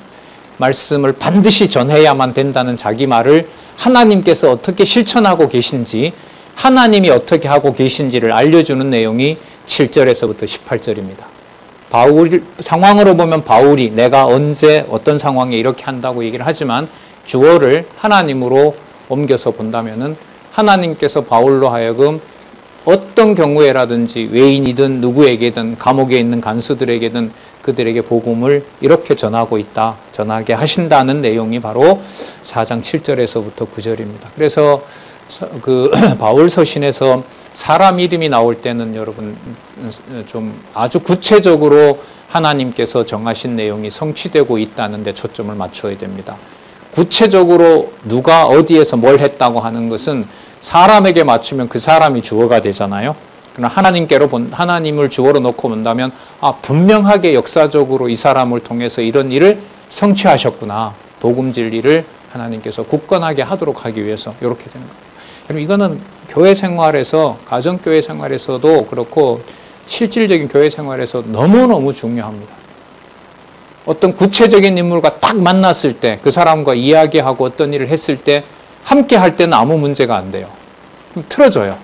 말씀을 반드시 전해야만 된다는 자기 말을 하나님께서 어떻게 실천하고 계신지, 하나님이 어떻게 하고 계신지를 알려주는 내용이 7절에서부터 18절입니다. 상황으로 보면 바울이 내가 언제 어떤 상황에 이렇게 한다고 얘기를 하지만 주어를 하나님으로 옮겨서 본다면은 하나님께서 바울로 하여금 어떤 경우에라든지 외인이든 누구에게든 감옥에 있는 간수들에게든 그들에게 복음을 이렇게 전하고 있다, 전하게 하신다는 내용이 바로 4장 7절에서부터 9절입니다. 그래서 그 바울 서신에서 사람 이름이 나올 때는 여러분 좀 아주 구체적으로 하나님께서 정하신 내용이 성취되고 있다는 데 초점을 맞춰야 됩니다. 구체적으로 누가 어디에서 뭘 했다고 하는 것은 사람에게 맞추면 그 사람이 주어가 되잖아요. 그러나 하나님을 주어로 놓고 본다면 분명하게 역사적으로 이 사람을 통해서 이런 일을 성취하셨구나. 복음 진리를 하나님께서 굳건하게 하도록 하기 위해서 이렇게 되는 겁니다. 여러분, 이거는 교회 생활에서, 가정교회 생활에서도 그렇고 실질적인 교회 생활에서 너무너무 중요합니다. 어떤 구체적인 인물과 딱 만났을 때, 그 사람과 이야기하고 어떤 일을 했을 때 함께 할 때는 아무 문제가 안 돼요. 틀어져요.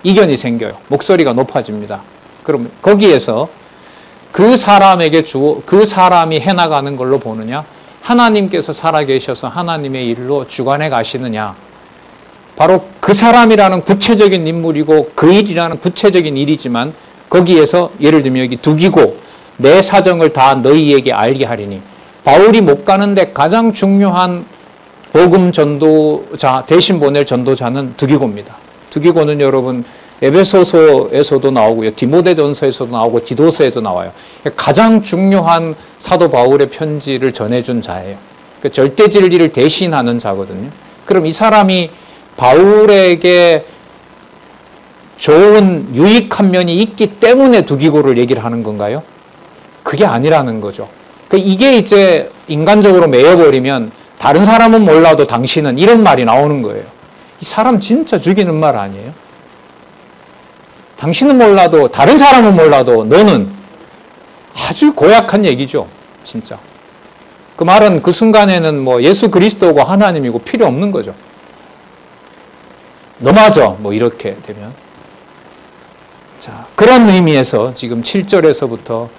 이견이 생겨요. 목소리가 높아집니다. 그럼 거기에서 그 사람에게 그 사람이 해나가는 걸로 보느냐, 하나님께서 살아계셔서 하나님의 일로 주관해 가시느냐, 바로 그 사람이라는 구체적인 인물이고 그 일이라는 구체적인 일이지만 거기에서 예를 들면 여기 두기고 내 사정을 다 너희에게 알게 하리니, 바울이 못 가는데 가장 중요한 복음 전도자, 대신 보낼 전도자는 두기고입니다. 두기고는 여러분 에베소서에서도 나오고요, 디모데전서에서도 나오고 디도서에도 나와요. 가장 중요한 사도 바울의 편지를 전해준 자예요. 그 절대 진리를 대신하는 자거든요. 그럼 이 사람이 바울에게 좋은 유익한 면이 있기 때문에 두기고를 얘기를 하는 건가요? 그게 아니라는 거죠. 이게 이제 인간적으로 매여버리면 다른 사람은 몰라도 당신은, 이런 말이 나오는 거예요. 이 사람 진짜 죽이는 말 아니에요? 당신은 몰라도, 다른 사람은 몰라도 너는, 아주 고약한 얘기죠. 진짜. 그 말은 그 순간에는 뭐 예수 그리스도고 하나님이고 필요 없는 거죠. 너 맞아. 뭐 이렇게 되면. 자, 그런 의미에서 지금 7절에서부터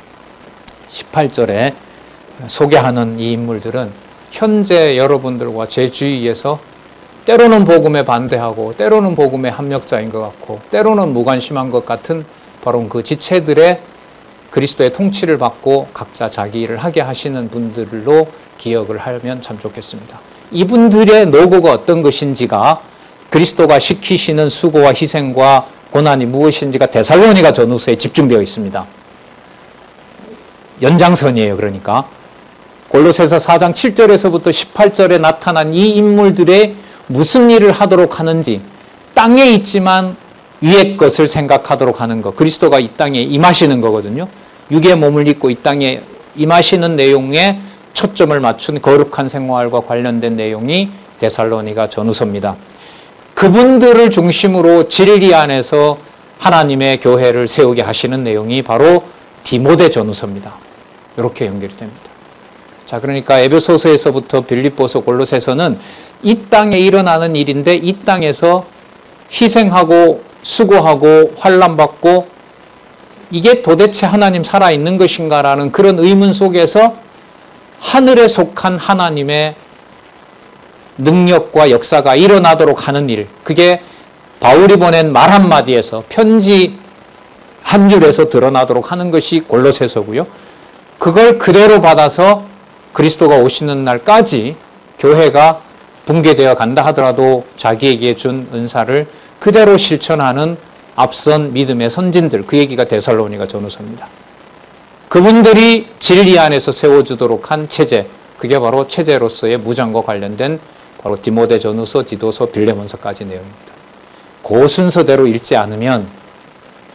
18절에 소개하는 이 인물들은 현재 여러분들과 제 주위에서 때로는 복음에 반대하고 때로는 복음에 합력자인 것 같고 때로는 무관심한 것 같은 바로 그 지체들의 그리스도의 통치를 받고 각자 자기 일을 하게 하시는 분들로 기억을 하면 참 좋겠습니다. 이분들의 노고가 어떤 것인지가, 그리스도가 시키시는 수고와 희생과 고난이 무엇인지가 데살로니가 전후서에 집중되어 있습니다. 연장선이에요. 그러니까 골로새서 4장 7절에서부터 18절에 나타난 이 인물들의 무슨 일을 하도록 하는지, 땅에 있지만 위의 것을 생각하도록 하는 것, 그리스도가 이 땅에 임하시는 거거든요. 육의 몸을 입고 이 땅에 임하시는 내용에 초점을 맞춘 거룩한 생활과 관련된 내용이 데살로니가 전후서입니다. 그분들을 중심으로 진리 안에서 하나님의 교회를 세우게 하시는 내용이 바로 디모데 전후서입니다. 이렇게 연결이 됩니다. 자, 그러니까 에베소서에서부터 빌립보서, 골로새서는 이 땅에 일어나는 일인데 이 땅에서 희생하고 수고하고 환난받고 이게 도대체 하나님 살아있는 것인가라는 그런 의문 속에서 하늘에 속한 하나님의 능력과 역사가 일어나도록 하는 일, 그게 바울이 보낸 말 한마디에서, 편지 한 줄에서 드러나도록 하는 것이 골로새서고요. 그걸 그대로 받아서 그리스도가 오시는 날까지 교회가 붕괴되어 간다 하더라도 자기에게 준 은사를 그대로 실천하는 앞선 믿음의 선진들, 그 얘기가 데살로니가 전후서입니다. 그분들이 진리 안에서 세워주도록 한 체제, 그게 바로 체제로서의 무장과 관련된 바로 디모데 전후서, 디도서, 빌레몬서까지 내용입니다. 그 순서대로 읽지 않으면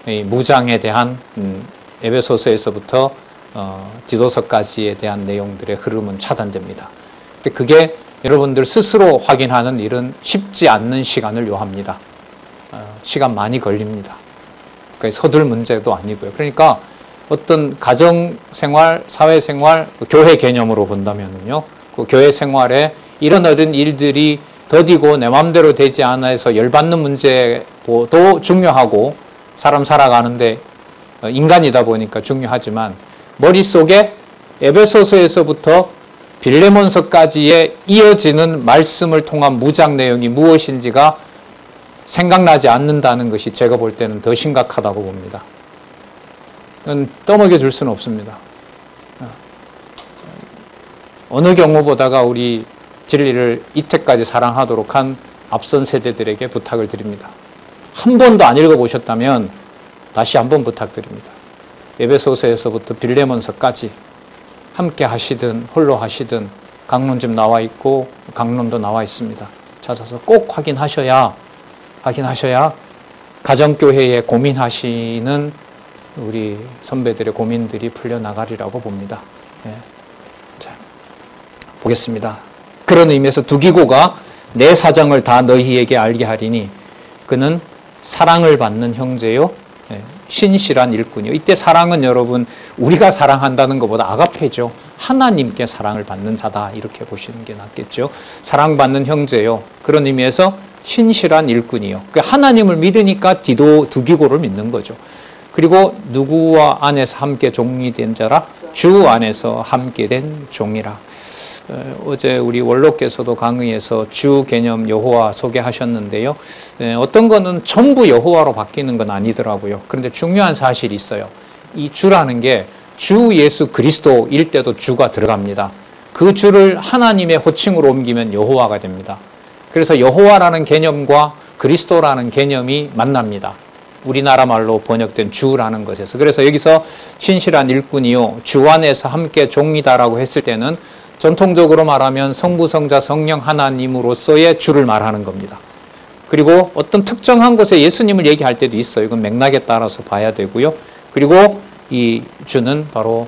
이 무장에 대한 에베소서에서부터 디도서까지에 대한 내용들의 흐름은 차단됩니다. 근데 그게 여러분들 스스로 확인하는 일은 쉽지 않는 시간을 요합니다. 시간 많이 걸립니다. 그러니까 서둘 문제도 아니고요. 그러니까 어떤 가정생활, 사회생활, 교회 개념으로 본다면요, 그 교회 생활에 일어나는 일들이 더디고 내 마음대로 되지 않아서 열받는 문제도 중요하고, 사람 살아가는데 인간이다 보니까 중요하지만 머릿속에 에베소서에서부터 빌레몬서까지의 이어지는 말씀을 통한 무장 내용이 무엇인지가 생각나지 않는다는 것이 제가 볼 때는 더 심각하다고 봅니다. 떠먹여 줄 수는 없습니다. 어느 경우보다가 우리 진리를 이때까지 사랑하도록 한 앞선 세대들에게 부탁을 드립니다. 한 번도 안 읽어보셨다면 다시 한번 부탁드립니다. 에베소서에서부터 빌레몬서까지 함께 하시든 홀로 하시든 강론집 나와 있고 강론도 나와 있습니다. 찾아서 꼭 확인하셔야 가정교회에 고민하시는 우리 선배들의 고민들이 풀려나가리라고 봅니다. 네. 자, 보겠습니다. 그런 의미에서 두기고가 내 사정을 다 너희에게 알게 하리니 그는 사랑을 받는 형제요 신실한 일꾼이요. 이때 사랑은 여러분 우리가 사랑한다는 것보다 아가페죠. 하나님께 사랑을 받는 자다 이렇게 보시는 게 낫겠죠. 사랑받는 형제요. 그런 의미에서 신실한 일꾼이요. 하나님을 믿으니까 두기고를 믿는 거죠. 그리고 누구와 안에서 함께 종이 된 자라? 주 안에서 함께 된 종이라. 어제 우리 원로께서도 강의에서 주 개념 여호와 소개하셨는데요. 어떤 거는 전부 여호와로 바뀌는 건 아니더라고요. 그런데 중요한 사실이 있어요. 이 주라는 게 주 예수 그리스도일 때도 주가 들어갑니다. 그 주를 하나님의 호칭으로 옮기면 여호와가 됩니다. 그래서 여호와라는 개념과 그리스도라는 개념이 만납니다. 우리나라 말로 번역된 주라는 것에서. 그래서 여기서 신실한 일꾼이요 주 안에서 함께 종이다라고 했을 때는 전통적으로 말하면 성부, 성자, 성령 하나님으로서의 주를 말하는 겁니다. 그리고 어떤 특정한 곳에 예수님을 얘기할 때도 있어요. 이건 맥락에 따라서 봐야 되고요. 그리고 이 주는 바로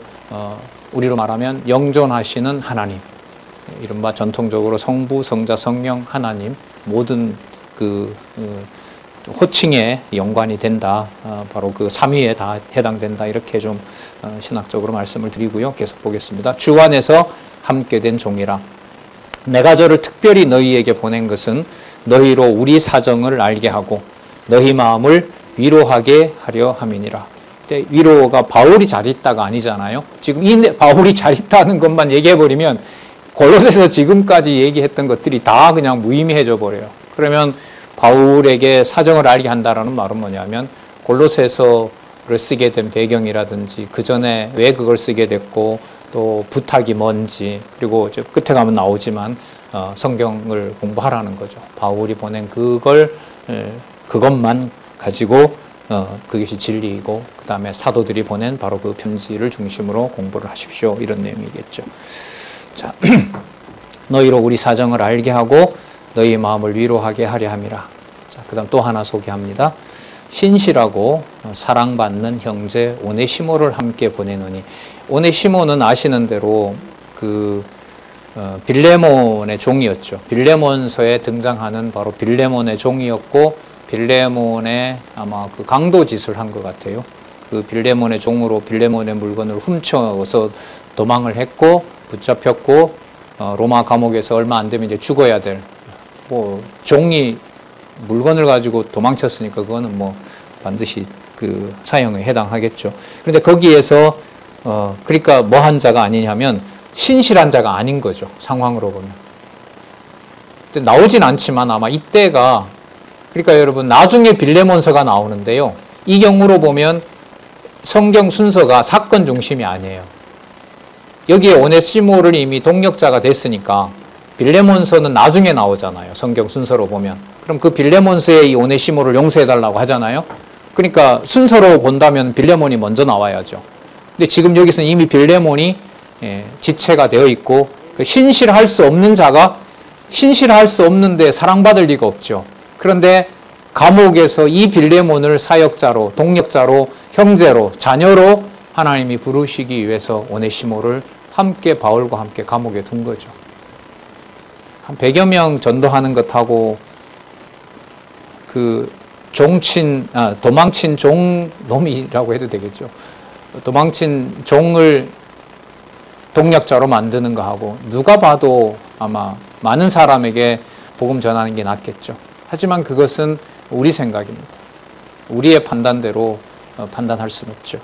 우리로 말하면 영존하시는 하나님, 이른바 전통적으로 성부, 성자, 성령, 하나님 모든 그 호칭에 연관이 된다. 바로 그 삼위에 다 해당된다. 이렇게 좀 신학적으로 말씀을 드리고요. 계속 보겠습니다. 주 안에서 함께 된 종이라. 내가 저를 특별히 너희에게 보낸 것은 너희로 우리 사정을 알게 하고 너희 마음을 위로하게 하려 함이니라. 위로가 바울이 잘 있다가 아니잖아요. 지금 이 바울이 잘 있다는 것만 얘기해버리면 골로새서 지금까지 얘기했던 것들이 다 그냥 무의미해져 버려요. 그러면 바울에게 사정을 알게 한다라는 말은 뭐냐면 골로새서를 쓰게 된 배경이라든지 그 전에 왜 그걸 쓰게 됐고 또 부탁이 뭔지, 그리고 이제 끝에 가면 나오지만 성경을 공부하라는 거죠. 바울이 보낸 그것만 가지고 그것이 진리이고 그 다음에 사도들이 보낸 바로 그 편지를 중심으로 공부를 하십시오. 이런 내용이겠죠. 자, 너희로 우리 사정을 알게 하고 너희 마음을 위로하게 하려 함이라. 자, 그 다음 또 하나 소개합니다. 신실하고 사랑받는 형제 오네시모를 함께 보내노니. 오네시모는 아시는 대로 그 빌레몬의 종이었죠. 빌레몬서에 등장하는 바로 빌레몬의 종이었고 빌레몬의 아마 그 강도짓을 한 것 같아요. 그 빌레몬의 종으로 빌레몬의 물건을 훔쳐서 도망을 했고 붙잡혔고 로마 감옥에서 얼마 안 되면 이제 죽어야 될 종이 물건을 가지고 도망쳤으니까 그거는 반드시 그 사형에 해당하겠죠. 그런데 거기에서 그러니까 뭐한 자가 아니냐면 신실한 자가 아닌 거죠. 상황으로 보면. 나오진 않지만 아마 이때가 그러니까 여러분 나중에 빌레몬서가 나오는데요. 이 경우로 보면 성경 순서가 사건 중심이 아니에요. 여기에 오네시모를 이미 동력자가 됐으니까 빌레몬서는 나중에 나오잖아요. 성경 순서로 보면. 그럼 그 빌레몬서에 이 오네시모를 용서해달라고 하잖아요. 그러니까 순서로 본다면 빌레몬이 먼저 나와야죠. 근데 지금 여기서는 이미 빌레몬이 지체가 되어 있고 신실할 수 없는 자가 신실할 수 없는데 사랑받을 리가 없죠. 그런데 감옥에서 이 빌레몬을 사역자로, 동력자로, 형제로, 자녀로 하나님이 부르시기 위해서 오네시모를 함께 바울과 함께 감옥에 둔 거죠. 한 100여 명 전도하는 것하고 그 도망친 종놈이라고 해도 되겠죠. 도망친 종을 동력자로 만드는 거하고 누가 봐도 아마 많은 사람에게 복음 전하는 게 낫겠죠. 하지만 그것은 우리 생각입니다. 우리의 판단대로 판단할 수는 없죠.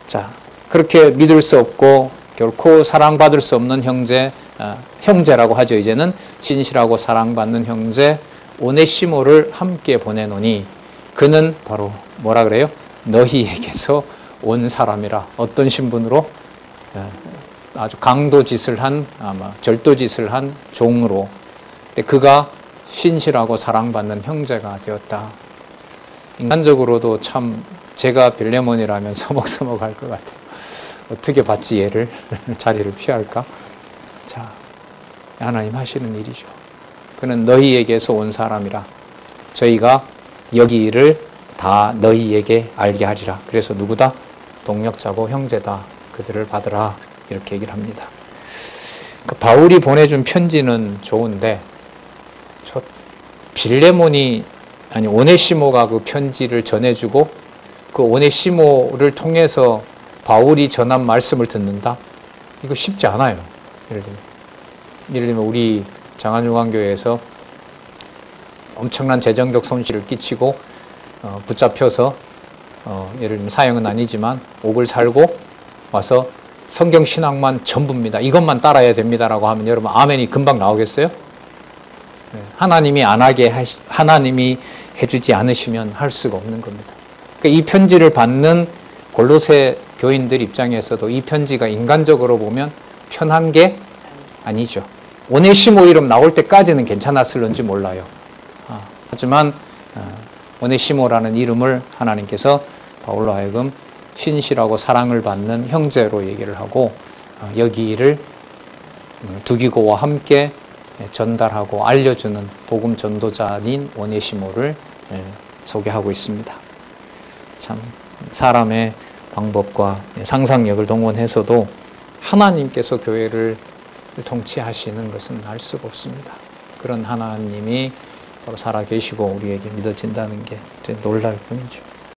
자, 그렇게 믿을 수 없고 결코 사랑받을 수 없는 형제라고 하죠. 이제는 신실하고 사랑받는 형제 오네시모를 함께 보내노니 그는 바로 뭐라 그래요? 너희에게서 온 사람이라. 어떤 신분으로? 아주 강도짓을 한, 아마 절도짓을 한 종으로. 근데 그가 신실하고 사랑받는 형제가 되었다. 인간적으로도 참 제가 빌레몬이라면 서먹서먹할 것 같아요. 어떻게 받지 얘를? 자리를 피할까? 자, 하나님 하시는 일이죠. 그는 너희에게서 온 사람이라. 저희가 여기를 다 너희에게 알게 하리라. 그래서 누구다? 동력자고 형제다. 그들을 받으라. 이렇게 얘기를 합니다. 그 바울이 보내준 편지는 좋은데 저 빌레몬이 아니 오네시모가 그 편지를 전해주고 그 오네시모를 통해서 바울이 전한 말씀을 듣는다? 이거 쉽지 않아요. 예를 들면 우리 장안중앙교회에서 엄청난 재정적 손실을 끼치고 붙잡혀서 예를 들면 사형은 아니지만 옥을 살고 와서 성경 신학만 전부입니다. 이것만 따라야 됩니다라고 하면 여러분 아멘이 금방 나오겠어요? 하나님이 안 하게 하나님이 해주지 않으시면 할 수가 없는 겁니다. 그러니까 이 편지를 받는 골로새 교인들 입장에서도 이 편지가 인간적으로 보면 편한 게 아니죠. 오네시모 이름 나올 때까지는 괜찮았을런지 몰라요. 하지만 오네시모라는 이름을 하나님께서 바울로 하여금 신실하고 사랑을 받는 형제로 얘기를 하고 여기를 두기고와 함께 전달하고 알려주는 복음 전도자인 오네시모를 소개하고 있습니다. 참 사람의 방법과 상상력을 동원해서도 하나님께서 교회를 통치하시는 것은 알 수가 없습니다. 그런 하나님이 바로 살아계시고 우리에게 믿어진다는 게 놀랄 뿐이죠.